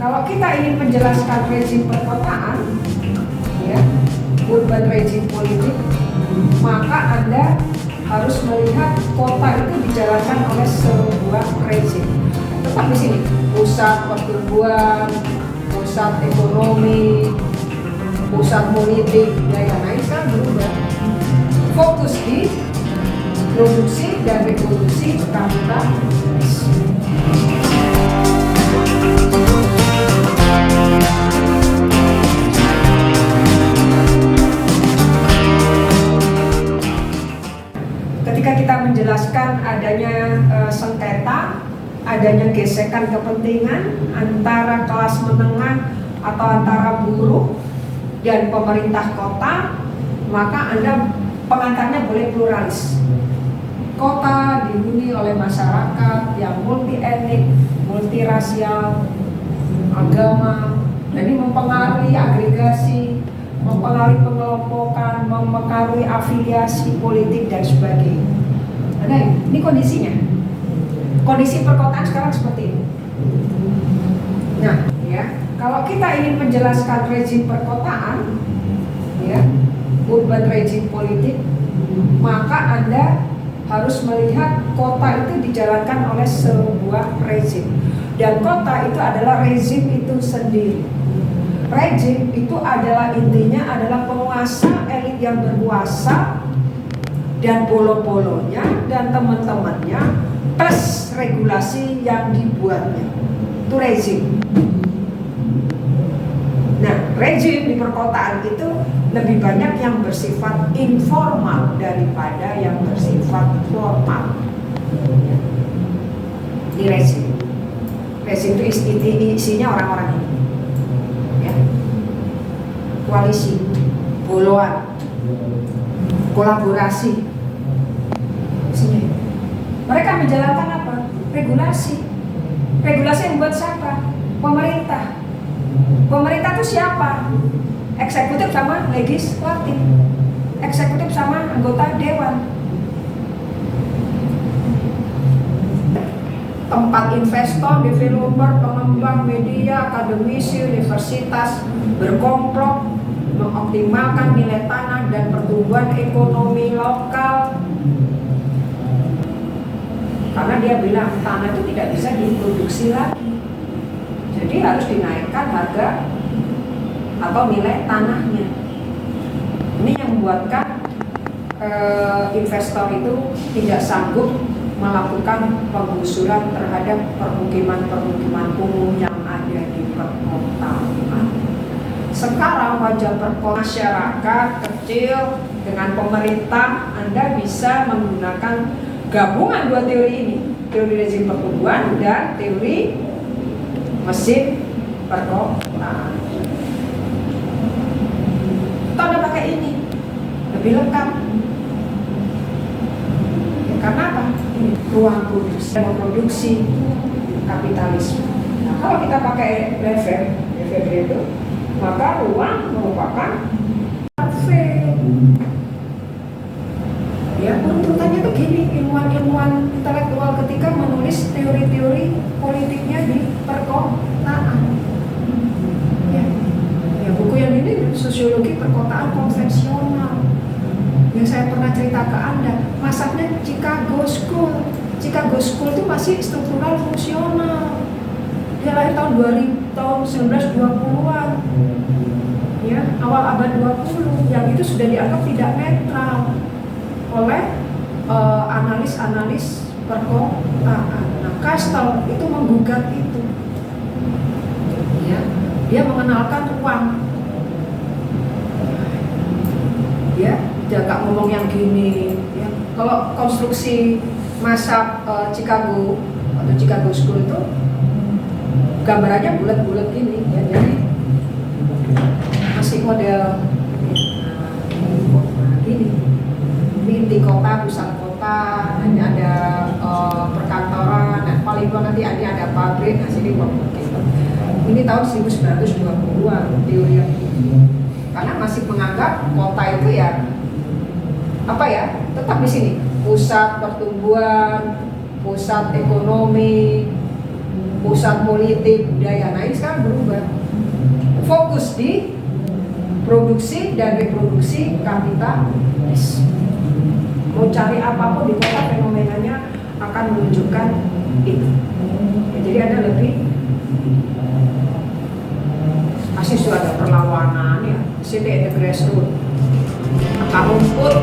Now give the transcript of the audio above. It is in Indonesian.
kalau kita ingin menjelaskan rezim perkotaan, ya, urban regime politik, maka Anda harus melihat kota itu dijalankan oleh sebuah rezim. Tetap di sini, pusat pertumbuhan, pusat ekonomi, pusat politik, daya naik sekarang berubah. Fokus di produksi dan reproduksi kapitalis. Ketika kita menjelaskan adanya sengketa, adanya gesekan kepentingan antara kelas menengah atau antara buruh dan pemerintah kota, maka Anda pengantarnya boleh pluralis. Kota dihuni oleh masyarakat yang multi etnik, multi rasial, agama, jadi mempengaruhi agregasi, mempengaruhi pengelompokan, mempengaruhi afiliasi politik dan sebagainya. Nah, ini kondisinya. Kondisi perkotaan sekarang seperti ini. Nah, ya, kalau kita ingin menjelaskan rezim perkotaan, ya, urban regime politik, maka Anda harus melihat kota itu dijalankan oleh sebuah rezim, dan kota itu adalah rezim itu sendiri. Rezim itu adalah intinya adalah penguasa, elit yang berkuasa dan bolo-bolonya dan teman-temannya plus regulasi yang dibuatnya. Itu rezim. Nah, rezim di perkotaan itu lebih banyak yang bersifat informal daripada yang bersifat formal. Ini rezim. Rezim itu isinya orang-orang ini. Ya. Koalisi, boloan, kolaborasi. Isinya. Mereka menjalankan apa? Regulasi. Regulasi yang buat siapa? Pemerintah. Pemerintah itu siapa? Eksekutif sama legislatif, eksekutif sama anggota dewan. Tempat investor, developer, pengembang, media, akademisi, universitas berkomplot mengoptimalkan nilai tanah dan pertumbuhan ekonomi lokal. Karena dia bilang tanah itu tidak bisa diproduksi lagi, jadi harus dinaikkan harga atau nilai tanahnya. Ini yang membuatkan investor itu tidak sanggup melakukan penggusuran terhadap permukiman-permukiman umum yang ada di perkotaan. Sekarang wajah masyarakat kecil dengan pemerintah, Anda bisa menggunakan gabungan dua teori ini, teori rezim pertumbuhan dan teori mesin perkotaan. Anda pakai ini lebih lengkap. Ya, karena apa? Ini ruang produksi kapitalisme. Nah, kalau kita pakai Lefebvre itu, maka ruang merupakan ya, urutannya tuh gini, ilmuwan-ilmuwan intelektual ketika menulis teori-teori politiknya di perkotaan. Ya, buku yang ini sosiologi perkotaan konvensional yang saya pernah cerita ke Anda, masaknya Chicago School. Chicago School itu masih struktural fungsional. Dia lahir tahun 1920-an, ya, awal abad 20, yang itu sudah dianggap tidak netral oleh analis-analis perkotaan. Nah, Kastel itu menggugat itu. Ya, dia mengenalkan ruang. Ya, dia nggak ngomong yang gini. Ya. Kalau konstruksi masa Chicago atau Chicago School itu gambarannya bulat-bulat gini, ya, jadi masih model gini. Ini inti kota, pusat kota, nanti ada perkantoran, dan paling tua nanti ada pabrik, nah sini gitu. Ini tahun 1920-an teori yang ini. Karena masih menganggap kota itu ya apa ya, tetap di sini pusat pertumbuhan, pusat ekonomi, pusat politik, budaya. Nah ini sekarang berubah. fokus di produksi dan reproduksi kapitalis. Mau cari apapun di kota, fenomenanya akan menunjukkan itu. Ya, jadi ada lebih, pasti sudah ada perlawanan ya. Di sini ada grassroots, akar rumput,